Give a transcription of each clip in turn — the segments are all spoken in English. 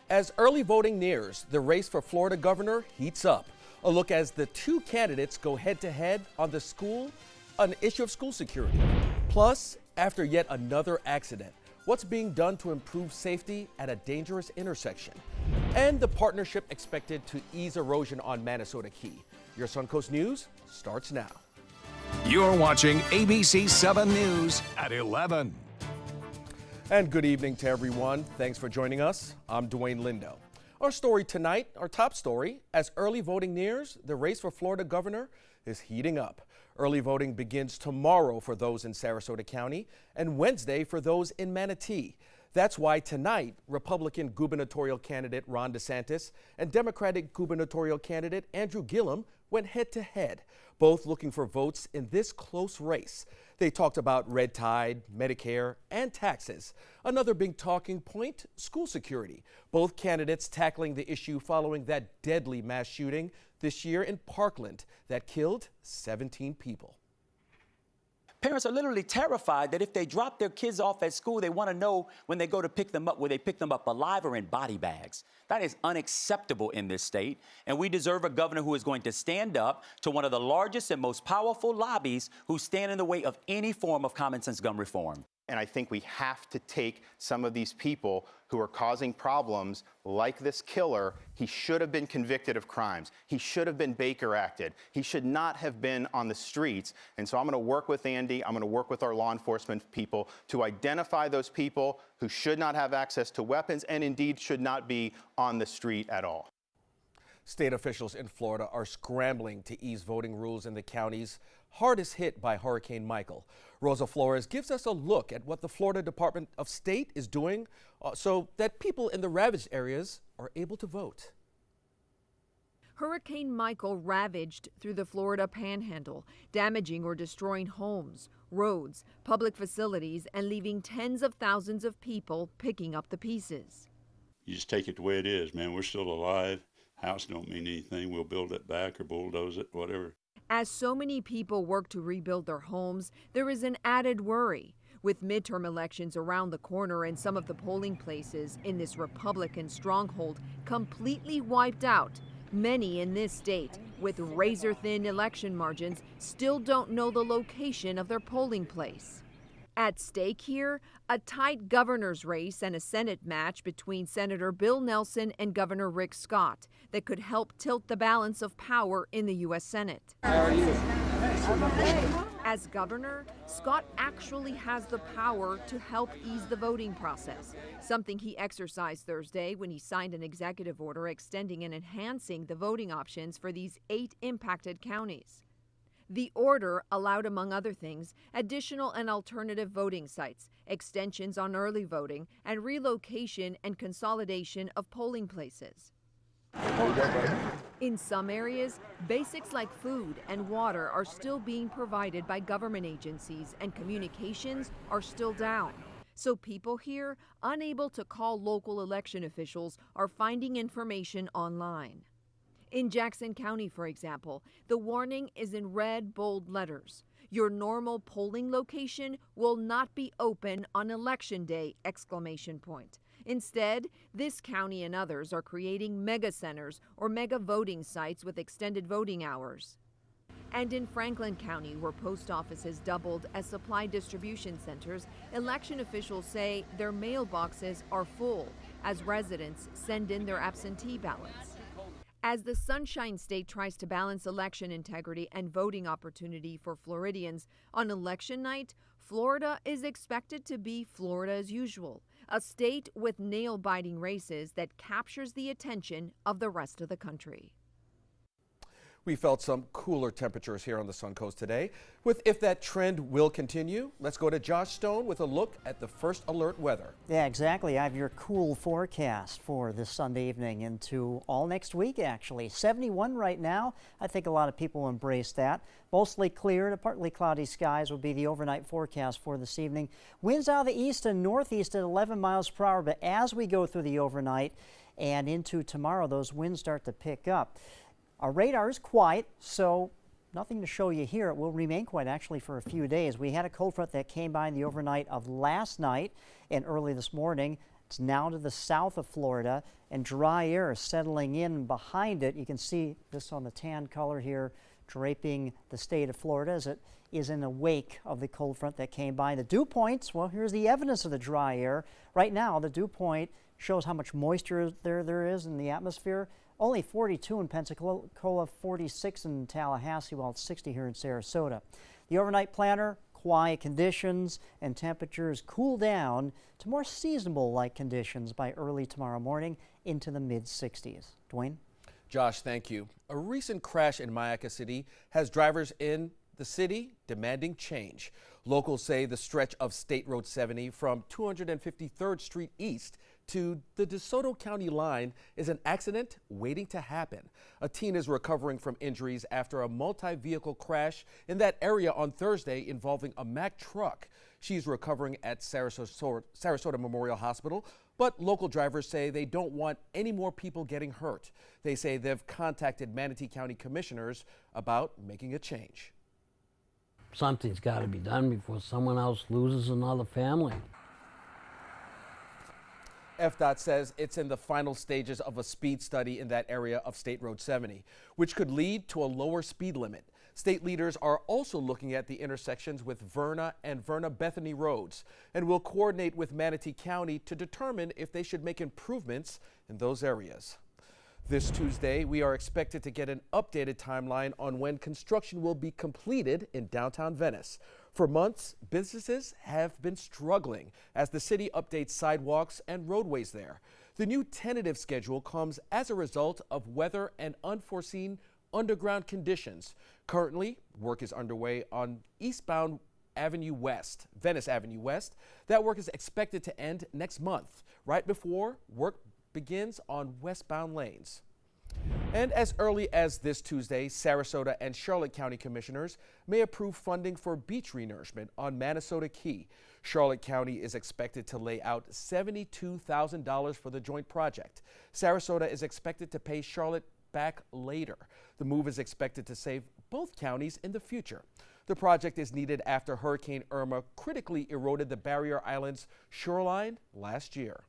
As early voting nears, the race for Florida governor heats up. A look as the two candidates go head-to-head on an issue of school security. Plus, after yet another accident, what's being done to improve safety at a dangerous intersection? And the partnership expected to ease erosion on Manasota Key. Your Suncoast News starts now. You're watching ABC 7 News at 11. And good evening to everyone. Thanks for joining us. I'm Dwayne Lindo. Our story tonight, our top story, as early voting nears, the race for Florida governor is heating up. Early voting begins tomorrow for those in Sarasota County and Wednesday for those in Manatee. That's why tonight, Republican gubernatorial candidate Ron DeSantis and Democratic gubernatorial candidate Andrew Gillum went head-to-head, both looking for votes in this close race. They talked about red tide, Medicare, and taxes. Another big talking point, school security. Both candidates tackling the issue following that deadly mass shooting this year in Parkland that killed 17 people. Parents are literally terrified that if they drop their kids off at school, they want to know when they go to pick them up, will they pick them up alive or in body bags? That is unacceptable in this state, and we deserve a governor who is going to stand up to one of the largest and most powerful lobbies who stand in the way of any form of common sense gun reform. And I think we have to take some of these people who are causing problems like this killer. He should have been convicted of crimes. He should have been Baker Acted. He should not have been on the streets. And so I'm going to work with Andy. I'm going to work with our law enforcement people to identify those people who should not have access to weapons and indeed should not be on the street at all. State officials in Florida are scrambling to ease voting rules in the counties hardest hit by Hurricane Michael. Rosa Flores gives us a look at what the Florida Department of State is doing so that people in the ravaged areas are able to vote. Hurricane Michael ravaged through the Florida Panhandle, damaging or destroying homes, roads, public facilities, and leaving tens of thousands of people picking up the pieces. You just take it the way it is, man. We're still alive. House don't mean anything. We'll build it back or bulldoze it, whatever. As so many people work to rebuild their homes, there is an added worry. With midterm elections around the corner and some of the polling places in this Republican stronghold completely wiped out, many in this state, with razor-thin election margins, still don't know the location of their polling place. At stake here, a tight governor's race and a Senate match between Senator Bill Nelson and Governor Rick Scott that could help tilt the balance of power in the U.S. Senate. How are you? As governor, Scott actually has the power to help ease the voting process, something he exercised Thursday when he signed an executive order extending and enhancing the voting options for these 8 impacted counties. The order allowed, among other things, additional and alternative voting sites, extensions on early voting, and relocation and consolidation of polling places. In some areas, basics like food and water are still being provided by government agencies, and communications are still down. So people here, unable to call local election officials, are finding information online. In Jackson County, for example, the warning is in red, bold letters. Your normal polling location will not be open on Election Day! Instead, this county and others are creating mega centers or mega voting sites with extended voting hours. And in Franklin County, where post offices doubled as supply distribution centers, election officials say their mailboxes are full as residents send in their absentee ballots. As the Sunshine State tries to balance election integrity and voting opportunity for Floridians, on election night, Florida is expected to be Florida as usual, a state with nail-biting races that captures the attention of the rest of the country. We felt some cooler temperatures here on the Suncoast today. If that trend will continue, let's go to Josh Stone with a look at the first alert weather. Yeah, exactly. I have your cool forecast for this Sunday evening into all next week, actually. 71 right now. I think a lot of people embrace that. Mostly clear to partly cloudy skies will be the overnight forecast for this evening. Winds out of the east and northeast at 11 miles per hour, but as we go through the overnight and into tomorrow, those winds start to pick up. Our radar is quiet, so nothing to show you here. It will remain quiet actually for a few days. We had a cold front that came by in the overnight of last night and early this morning. It's now to the south of Florida, and dry air is settling in behind it. You can see this on the tan color here, draping the state of Florida as it is in the wake of the cold front that came by. The dew points, well, here's the evidence of the dry air. Right now, the dew point shows how much moisture there is in the atmosphere. Only 42 in Pensacola, 46 in Tallahassee, while it's 60 here in Sarasota. The overnight planner, quiet conditions and temperatures cool down to more seasonable-like conditions by early tomorrow morning into the mid-60s. Dwayne? Josh, thank you. A recent crash in Mayaca City has drivers in the city demanding change. Locals say the stretch of State Road 70 from 253rd Street East to the DeSoto County line is an accident waiting to happen. A teen is recovering from injuries after a multi-vehicle crash in that area on Thursday involving a Mack truck. She's recovering at Sarasota Memorial Hospital, but local drivers say they don't want any more people getting hurt. They say they've contacted Manatee County commissioners about making a change. Something's got to be done before someone else loses another family. FDOT says it's in the final stages of a speed study in that area of State Road 70, which could lead to a lower speed limit. State leaders are also looking at the intersections with Verna and Verna-Bethany roads and will coordinate with Manatee County to determine if they should make improvements in those areas. This Tuesday, we are expected to get an updated timeline on when construction will be completed in downtown Venice. For months, businesses have been struggling as the city updates sidewalks and roadways there. The new tentative schedule comes as a result of weather and unforeseen underground conditions. Currently, work is underway on eastbound Avenue West, Venice Avenue West. That work is expected to end next month, right before work begins on westbound lanes. And as early as this Tuesday, Sarasota and Charlotte County commissioners may approve funding for beach renourishment on Manasota Key. Charlotte County is expected to lay out $72,000 for the joint project. Sarasota is expected to pay Charlotte back later. The move is expected to save both counties in the future. The project is needed after Hurricane Irma critically eroded the Barrier Islands shoreline last year.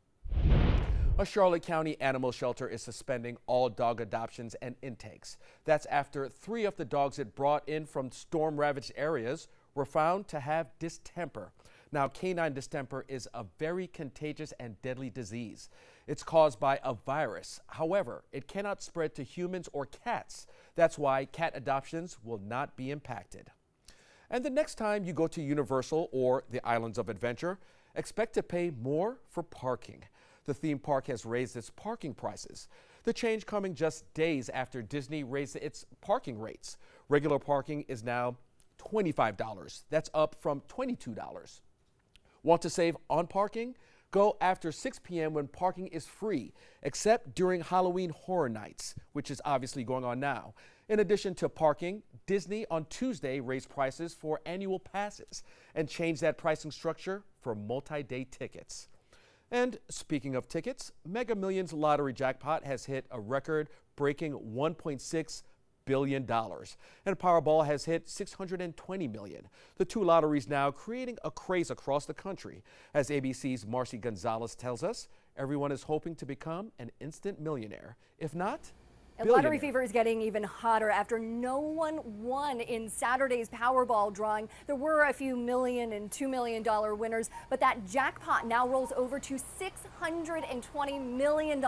A Charlotte County animal shelter is suspending all dog adoptions and intakes. That's after 3 of the dogs it brought in from storm-ravaged areas were found to have distemper. Now, canine distemper is a very contagious and deadly disease. It's caused by a virus. However, it cannot spread to humans or cats. That's why cat adoptions will not be impacted. And the next time you go to Universal or the Islands of Adventure, expect to pay more for parking. The theme park has raised its parking prices. The change coming just days after Disney raised its parking rates. Regular parking is now $25. That's up from $22. Want to save on parking? Go after 6 p.m. when parking is free, except during Halloween Horror Nights, which is obviously going on now. In addition to parking, Disney on Tuesday raised prices for annual passes and changed that pricing structure for multi-day tickets. And speaking of tickets, Mega Millions lottery jackpot has hit a record-breaking $1.6 billion, and Powerball has hit $620 million. The two lotteries now creating a craze across the country. As ABC's Marcy Gonzalez tells us, everyone is hoping to become an instant millionaire. If not, and lottery fever is getting even hotter after no one won in Saturday's Powerball drawing. There were a few million and $2 million winners, but that jackpot now rolls over to $620 million.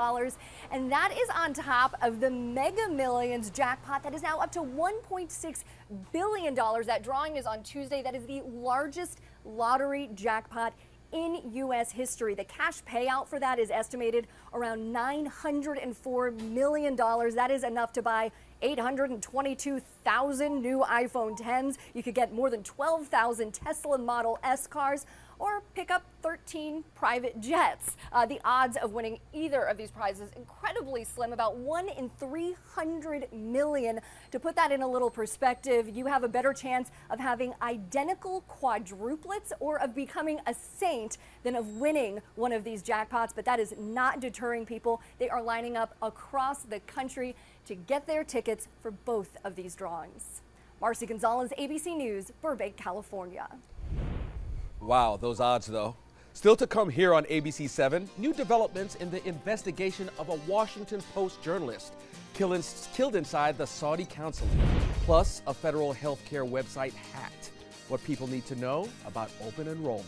And that is on top of the Mega Millions jackpot that is now up to $1.6 billion. That drawing is on Tuesday. That is the largest lottery jackpot in U.S. history. The cash payout for that is estimated around $904 million. That is enough to buy 822,000 new iPhone 10s. You could get more than 12,000 Tesla Model S cars or pick up 13 private jets. The odds of winning either of these prizes incredibly slim, about 1 in 300 million. To put that in a little perspective, you have a better chance of having identical quadruplets or of becoming a saint than of winning one of these jackpots. But that is not deterring people. They are lining up across the country to get their tickets for both of these drawings. Marcy Gonzalez, ABC News, Burbank, California. Wow, those odds though. Still to come here on ABC 7, new developments in the investigation of a Washington Post journalist killed inside the Saudi consulate, plus a federal healthcare website hacked. What people need to know about open enrollment.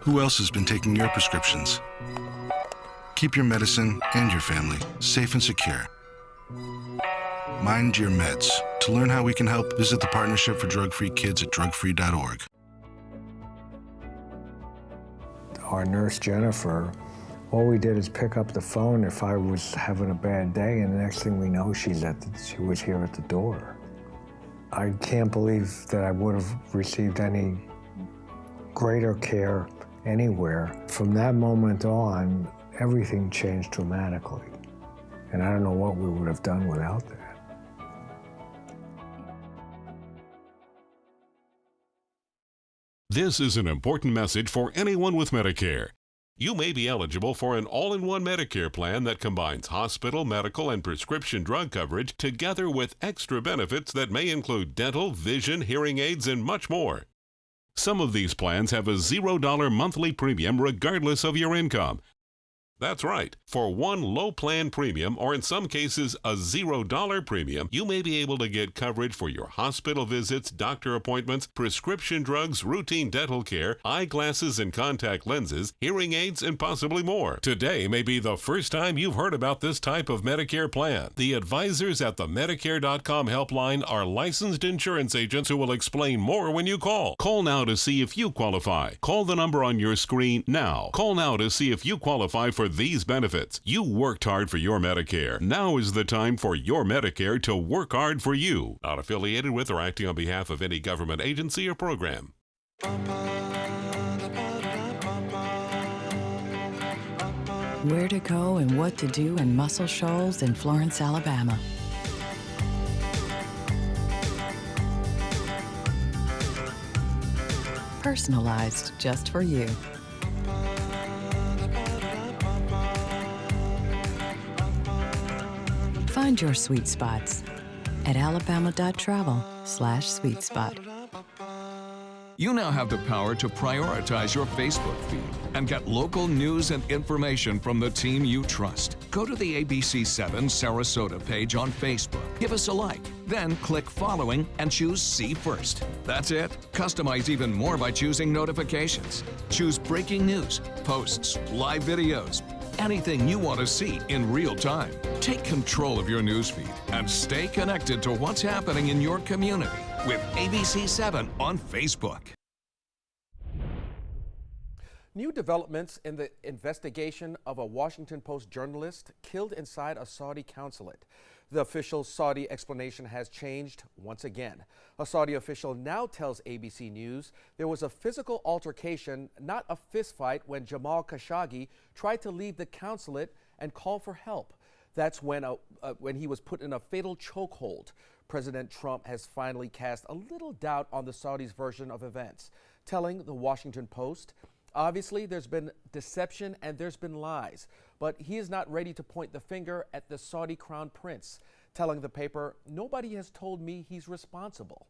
Who else has been taking your prescriptions? Keep your medicine and your family safe and secure. Mind Your Meds. To learn how we can help, visit the Partnership for Drug-Free Kids at drugfree.org. Our nurse, Jennifer, all we did is pick up the phone if I was having a bad day, and the next thing we know, she was here at the door. I can't believe that I would have received any greater care anywhere. From that moment on, everything changed dramatically. And I don't know what we would have done without that. This is an important message for anyone with Medicare. You may be eligible for an all-in-one Medicare plan that combines hospital, medical, and prescription drug coverage together with extra benefits that may include dental, vision, hearing aids, and much more. Some of these plans have a $0 monthly premium regardless of your income. That's right. For one low plan premium, or in some cases a $0 premium, you may be able to get coverage for your hospital visits, doctor appointments, prescription drugs, routine dental care, eyeglasses and contact lenses, hearing aids, and possibly more. Today may be the first time you've heard about this type of Medicare plan. The advisors at the Medicare.com helpline are licensed insurance agents who will explain more when you call. Call now to see if you qualify. Call the number on your screen now. Call now to see if you qualify for these benefits. You worked hard for your Medicare. Now is the time for your Medicare to work hard for you. Not affiliated with or acting on behalf of any government agency or program. Where to go and what to do in Muscle Shoals in Florence, Alabama. Personalized just for you. Find your sweet spots at alabama.travel/sweetspot. You now have the power to prioritize your Facebook feed and get local news and information from the team you trust. Go to the ABC7 Sarasota page on Facebook. Give us a like, then click following and choose See First. That's it. Customize even more by choosing notifications. Choose breaking news, posts, live videos, anything you want to see in real time. Take control of your newsfeed and stay connected to what's happening in your community with ABC7 on Facebook. New developments in the investigation of a Washington Post journalist killed inside a Saudi consulate. The official Saudi explanation has changed once again. A Saudi official now tells ABC News there was a physical altercation, not a fistfight, when Jamal Khashoggi tried to leave the consulate and call for help. That's when he was put in a fatal chokehold. President Trump has finally cast a little doubt on the Saudis' version of events, telling the Washington Post, obviously there's been deception and there's been lies, but he is not ready to point the finger at the Saudi crown prince, telling the paper, nobody has told me he's responsible.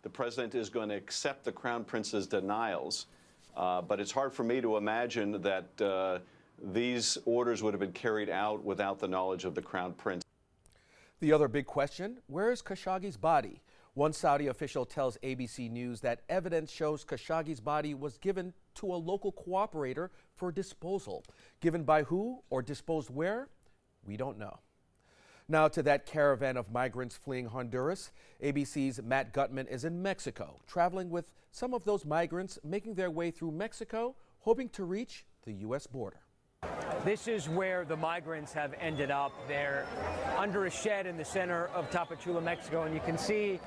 The president is going to accept the crown prince's denials, but it's hard for me to imagine that these orders would have been carried out without the knowledge of the crown prince. The other big question, where is Khashoggi's body? One Saudi official tells ABC News that evidence shows Khashoggi's body was given to a local cooperator for disposal. Given by who or disposed where? We don't know. Now to that caravan of migrants fleeing Honduras. ABC's Matt Gutman is in Mexico, traveling with some of those migrants making their way through Mexico, hoping to reach the U.S. border. This is where the migrants have ended up. They're under a shed in the center of Tapachula, Mexico, and you can see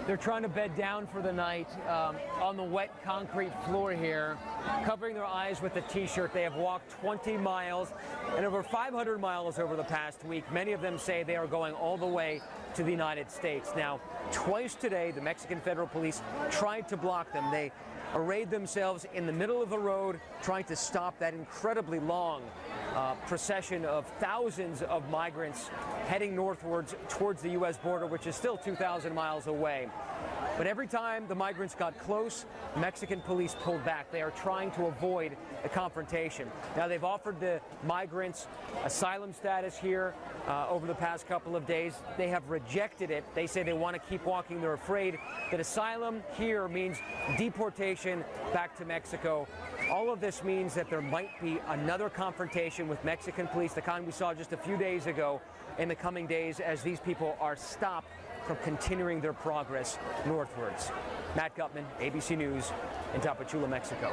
They're trying to bed down for the night on the wet concrete floor here, covering their eyes with a t-shirt. They have walked 20 miles and over 500 miles over the past week. Many of them say they are going all the way to the United States. Now, twice today, the Mexican Federal Police tried to block them. They arrayed themselves in the middle of the road, trying to stop that incredibly long procession of thousands of migrants heading northwards towards the U.S. border, which is still 2,000 miles away. But every time the migrants got close, Mexican police pulled back. They are trying to avoid a confrontation. Now, they've offered the migrants asylum status here over the past couple of days. They have rejected it. They say they want to keep walking. They're afraid that asylum here means deportation back to Mexico. All of this means that there might be another confrontation with Mexican police, the kind we saw just a few days ago, in the coming days as these people are stopped from continuing their progress northwards. Matt Gutman, ABC News in Tapachula, Mexico.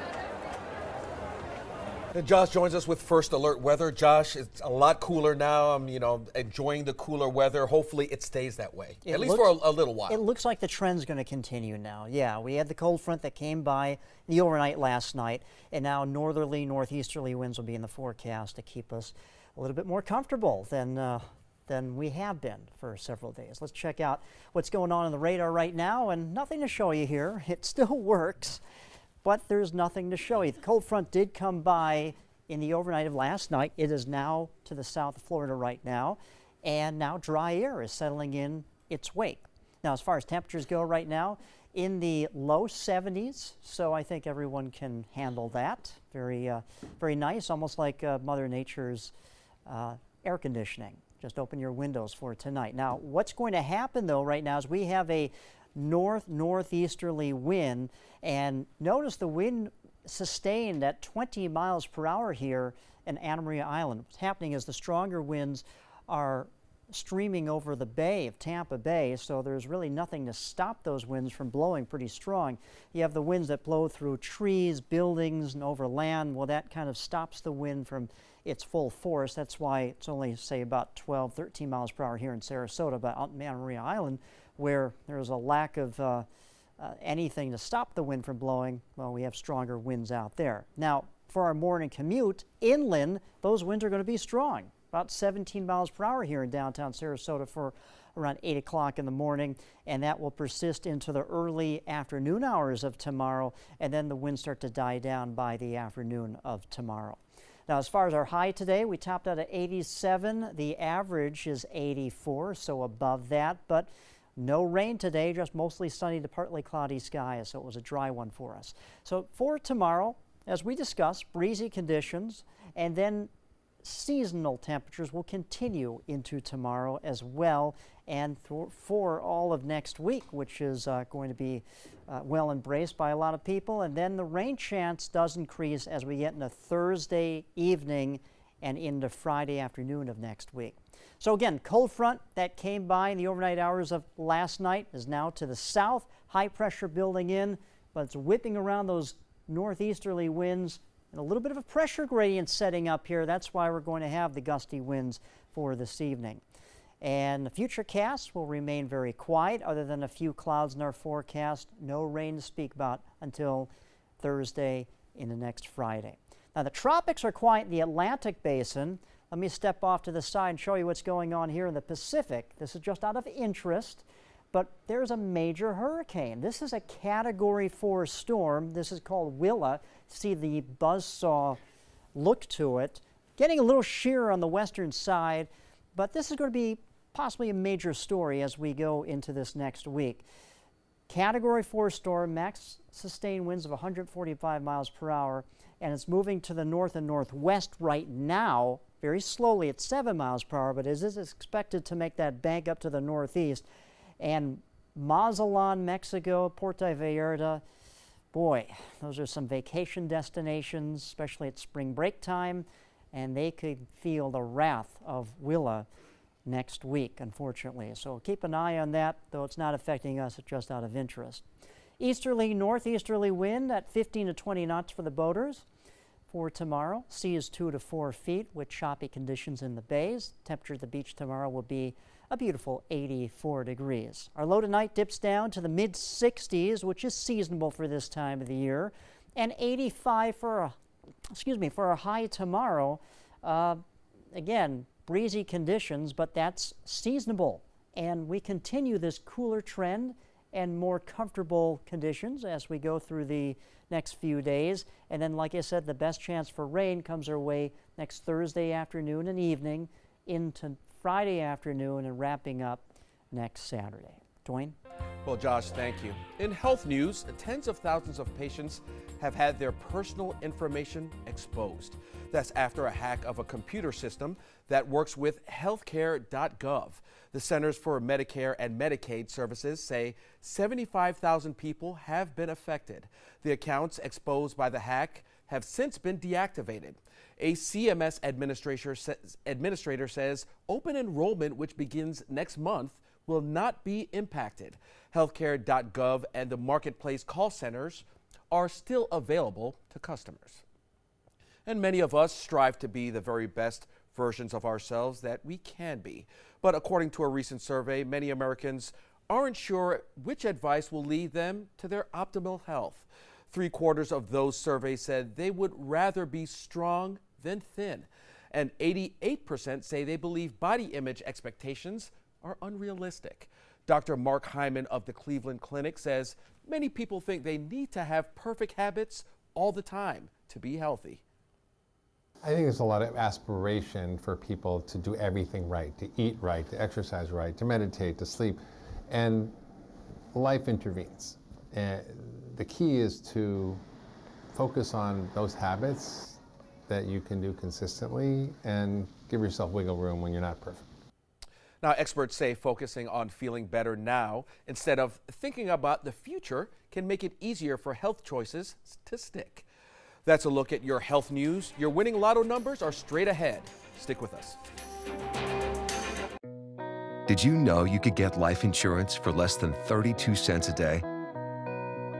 And Josh joins us with First Alert weather. Josh, it's a lot cooler now. I'm, enjoying the cooler weather. Hopefully it stays that way, at least for a little while. It looks like the trend's going to continue now. Yeah, we had the cold front that came by the overnight last night, and now northerly, northeasterly winds will be in the forecast to keep us a little bit more comfortable than we have been for several days. Let's check out what's going on the radar right now, and nothing to show you here. It still works, but there's nothing to show you. The cold front did come by in the overnight of last night. It is now to the south of Florida right now, and now dry air is settling in its wake. Now, as far as temperatures go right now, in the low 70s, so I think everyone can handle that. Very, very nice, almost like Mother Nature's air conditioning. Just open your windows for tonight. Now, what's going to happen, though, right now is we have a northeasterly wind, and notice the wind sustained at 20 miles per hour here in Anna Maria Island. What's happening is the stronger winds are streaming over the bay of Tampa Bay, so there's really nothing to stop those winds from blowing pretty strong. You have the winds that blow through trees, buildings, and over land. Well, that kind of stops the wind from its full force. That's why it's only, say, about 12, 13 miles per hour here in Sarasota, but out in Anna Maria Island, where there's a lack of anything to stop the wind from blowing, well, we have stronger winds out there. Now, for our morning commute, inland, those winds are going to be strong. About 17 miles per hour here in downtown Sarasota for around 8 o'clock in the morning, and that will persist into the early afternoon hours of tomorrow, and then the winds start to die down by the afternoon of tomorrow. Now, as far as our high today, we topped out at 87. The average is 84, so above that, but no rain today, just mostly sunny to partly cloudy skies, so it was a dry one for us. So for tomorrow, as we discussed, breezy conditions, and then seasonal temperatures will continue into tomorrow as well, and for all of next week, which is going to be well embraced by a lot of people. And then the rain chance does increase as we get into Thursday evening and into Friday afternoon of next week. So again, cold front that came by in the overnight hours of last night is now to the south. High pressure building in, but it's whipping around those northeasterly winds and a little bit of a pressure gradient setting up here. That's why we're going to have the gusty winds for this evening. And the future cast will remain very quiet other than a few clouds in our forecast. No rain to speak about until Thursday into next Friday. Now the tropics are quiet in the Atlantic basin. Let me step off to the side and show you what's going on here in the Pacific. This is just out of interest, but there's a major hurricane. This is a Category 4 storm. This is called Willa. See the buzzsaw look to it. Getting a little sheer on the western side, but this is going to be possibly a major story as we go into this next week. Category 4 storm, max sustained winds of 145 miles per hour, and it's moving to the north and northwest right now, very slowly at 7 miles per hour, but it is expected to make that bank up to the northeast. And Mazatlan, Mexico, Puerto Vallarta, boy, those are some vacation destinations, especially at spring break time, and they could feel the wrath of Willa next week, unfortunately. So keep an eye on that, though it's not affecting us, it's just out of interest. Easterly, northeasterly wind at 15 to 20 knots for the boaters for tomorrow. Sea is 2 to 4 feet with choppy conditions in the bays. Temperature at the beach tomorrow will be a beautiful 84 degrees. Our low tonight dips down to the mid-60s, which is seasonable for this time of the year, and 85 for a high tomorrow. Again, breezy conditions, but that's seasonable. And we continue this cooler trend and more comfortable conditions as we go through the next few days. And then, like I said, the best chance for rain comes our way next Thursday afternoon and evening into Friday afternoon and wrapping up next Saturday. Dwayne? Well, Josh, thank you. In health news, tens of thousands of patients have had their personal information exposed. That's after a hack of a computer system that works with healthcare.gov. The Centers for Medicare and Medicaid Services say 75,000 people have been affected. The accounts exposed by the hack have since been deactivated. A CMS administrator says open enrollment, which begins next month, will not be impacted. Healthcare.gov and the Marketplace call centers are still available to customers. And many of us strive to be the very best versions of ourselves that we can be. But according to a recent survey, many Americans aren't sure which advice will lead them to their optimal health. 3/4 of those surveyed said they would rather be strong than thin. And 88% say they believe body image expectations are unrealistic. Dr. Mark Hyman of the Cleveland Clinic says many people think they need to have perfect habits all the time to be healthy. I think there's a lot of aspiration for people to do everything right, to eat right, to exercise right, to meditate, to sleep, and life intervenes. And the key is to focus on those habits that you can do consistently and give yourself wiggle room when you're not perfect. Now, experts say focusing on feeling better now instead of thinking about the future can make it easier for health choices to stick. That's a look at your health news. Your winning lotto numbers are straight ahead. Stick with us. Did you know you could get life insurance for less than 32 cents a day?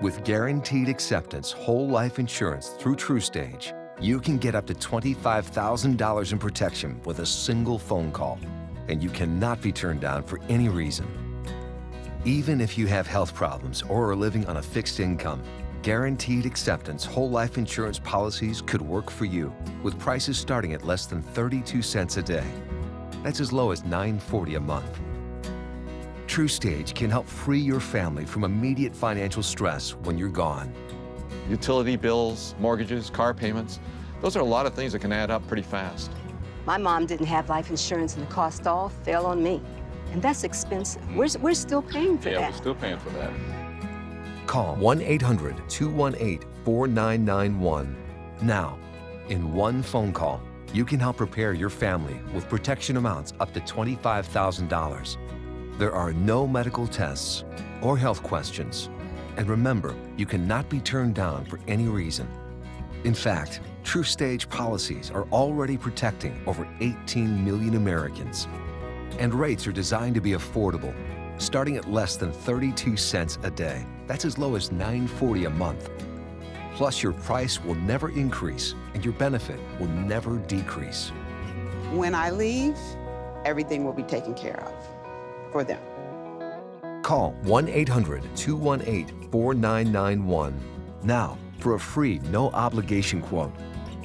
With guaranteed acceptance whole life insurance through TruStage, you can get up to $25,000 in protection with a single phone call, and you cannot be turned down for any reason. Even if you have health problems or are living on a fixed income, guaranteed acceptance whole life insurance policies could work for you with prices starting at less than 32 cents a day. That's as low as $9.40 a month. TruStage can help free your family from immediate financial stress when you're gone. Utility bills, mortgages, car payments, those are a lot of things that can add up pretty fast. My mom didn't have life insurance and the cost all fell on me. And that's expensive. We're still paying for that. Yeah, we're still paying for that. Call 1-800-218-4991 now. In one phone call, you can help prepare your family with protection amounts up to $25,000. There are no medical tests or health questions. And remember, you cannot be turned down for any reason. In fact, TruStage policies are already protecting over 18 million Americans. And rates are designed to be affordable, starting at less than 32 cents a day. That's as low as $9.40 a month. Plus, your price will never increase and your benefit will never decrease. When I leave, everything will be taken care of for them. Call 1-800-218-4991 now for a free, no-obligation quote.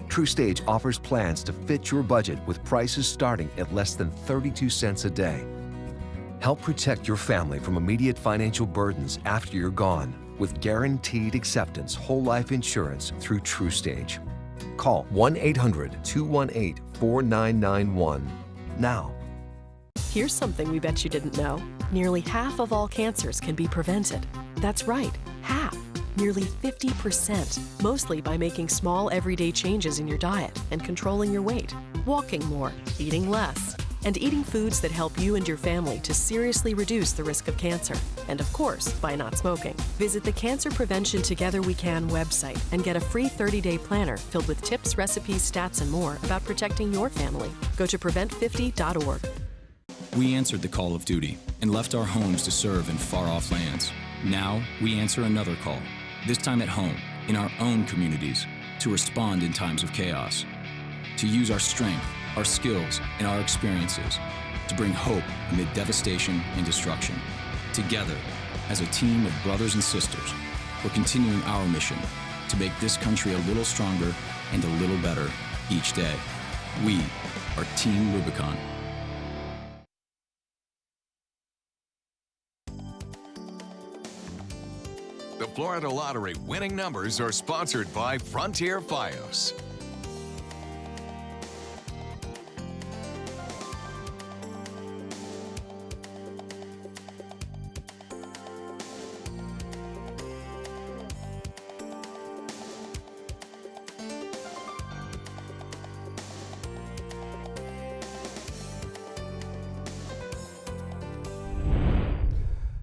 TruStage offers plans to fit your budget with prices starting at less than 32 cents a day. Help protect your family from immediate financial burdens after you're gone with guaranteed acceptance whole life insurance through TruStage. Call 1-800-218-4991 now. Here's something we bet you didn't know. Nearly half of all cancers can be prevented. That's right, half. Nearly 50%, mostly by making small everyday changes in your diet and controlling your weight, walking more, eating less, and eating foods that help you and your family to seriously reduce the risk of cancer. And of course, by not smoking. Visit the Cancer Prevention Together We Can website and get a free 30-day planner filled with tips, recipes, stats, and more about protecting your family. Go to prevent50.org. We answered the call of duty and left our homes to serve in far-off lands. Now, we answer another call, this time at home, in our own communities, to respond in times of chaos. To use our strength, our skills, and our experiences to bring hope amid devastation and destruction. Together, as a team of brothers and sisters, we're continuing our mission to make this country a little stronger and a little better each day. We are Team Rubicon. The Florida Lottery winning numbers are sponsored by Frontier Fios.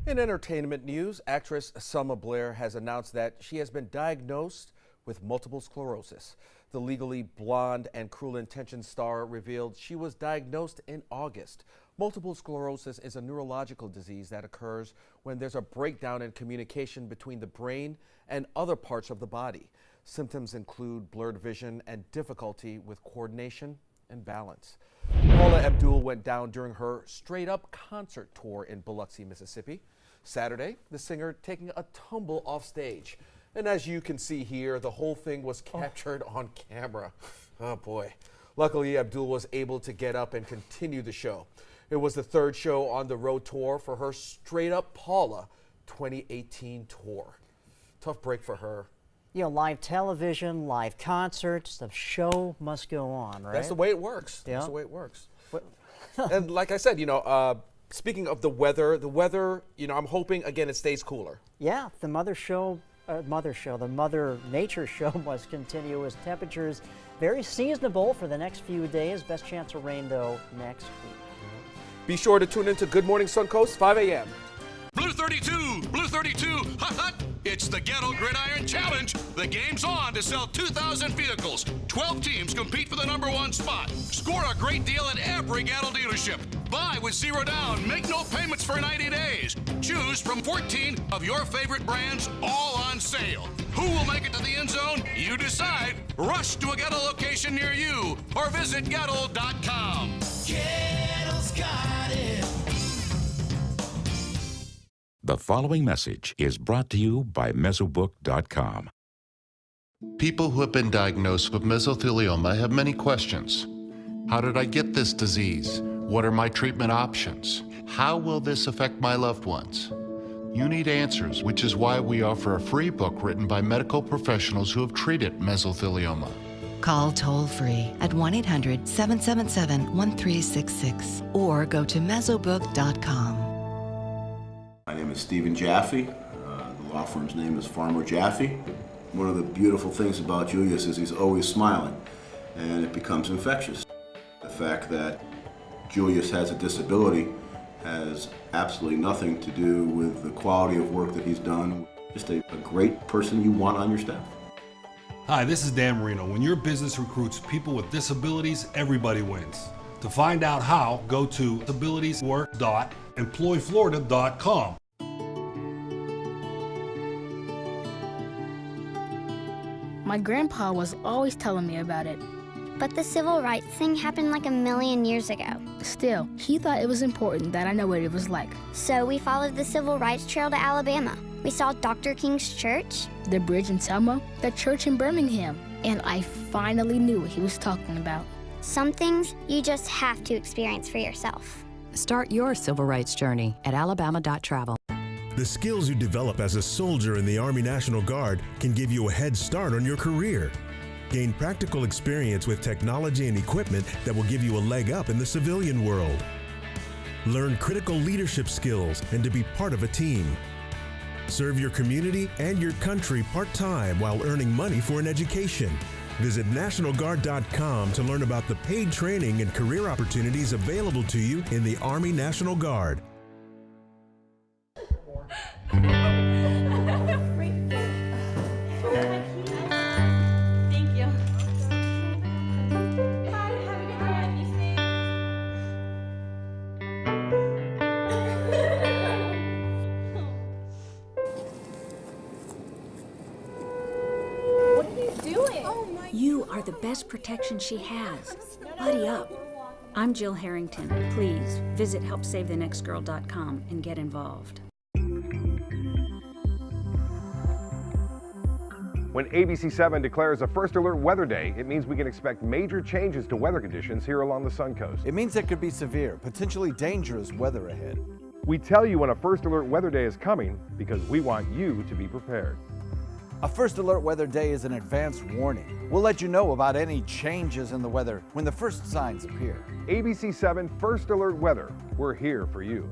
In entertainment news, actress Selma Blair has announced that she has been diagnosed with multiple sclerosis. The Legally Blonde and Cruel Intentions star revealed she was diagnosed in August. Multiple sclerosis is a neurological disease that occurs when there's a breakdown in communication between the brain and other parts of the body. Symptoms include blurred vision and difficulty with coordination and balance. Paula Abdul went down during her Straight Up concert tour in Biloxi, Mississippi. Saturday, the singer taking a tumble off stage. And as you can see here, the whole thing was captured on camera. Oh boy. Luckily, Abdul was able to get up and continue the show. It was the third show on the road tour for her Straight Up Paula 2018 tour. Tough break for her. You know, live television, live concerts, the show must go on, right? That's the way it works. Yeah. That's the way it works. And like I said, you know, speaking of the weather, you know, I'm hoping, again, it stays cooler. Yeah, the Mother Nature show must continue as temperatures very seasonable for the next few days. Best chance of rain, though, next week. Be sure to tune in to Good Morning Suncoast, 5 a.m. Blue 32, Blue 32, hut hut. It's the Gatto Gridiron Challenge. The game's on to sell 2,000 vehicles. 12 teams compete for the #1 spot. Score a great deal at every Gatto dealership. Buy with 0 down. Make no payments for 90 days. Choose from 14 of your favorite brands, all on sale. Who will make it to the end zone? You decide. Rush to a Gatto location near you or visit Gatto.com. Gatto's got it. The following message is brought to you by Mesobook.com. People who have been diagnosed with mesothelioma have many questions. How did I get this disease? What are my treatment options? How will this affect my loved ones? You need answers, which is why we offer a free book written by medical professionals who have treated mesothelioma. Call toll-free at 1-800-777-1366 or go to Mesobook.com. My name is Stephen Jaffe. The law firm's name is Farmer Jaffe. One of the beautiful things about Julius is he's always smiling, and it becomes infectious. The fact that Julius has a disability has absolutely nothing to do with the quality of work that he's done. Just a great person you want on your staff. Hi, this is Dan Marino. When your business recruits people with disabilities, everybody wins. To find out how, go to abilitieswork.employflorida.com. My grandpa was always telling me about it. But the civil rights thing happened like 1,000,000 years ago. Still, he thought it was important that I know what it was like. So we followed the civil rights trail to Alabama. We saw Dr. King's church, the bridge in Selma, the church in Birmingham, and I finally knew what he was talking about. Some things you just have to experience for yourself. Start your civil rights journey at alabama.travel. The skills you develop as a soldier in the Army National Guard can give you a head start on your career. Gain practical experience with technology and equipment that will give you a leg up in the civilian world. Learn critical leadership skills and to be part of a team. Serve your community and your country part-time while earning money for an education. Visit NationalGuard.com to learn about the paid training and career opportunities available to you in the Army National Guard. Thank you. You are the best protection she has. Buddy up. I'm Jill Harrington. Please visit helpsavethenextgirl.com and get involved. When ABC7 declares a First Alert Weather Day, it means we can expect major changes to weather conditions here along the Suncoast. It means there could be severe, potentially dangerous weather ahead. We tell you when a First Alert Weather Day is coming because we want you to be prepared. A First Alert Weather Day is an advance warning. We'll let you know about any changes in the weather when the first signs appear. ABC7 First Alert Weather. We're here for you.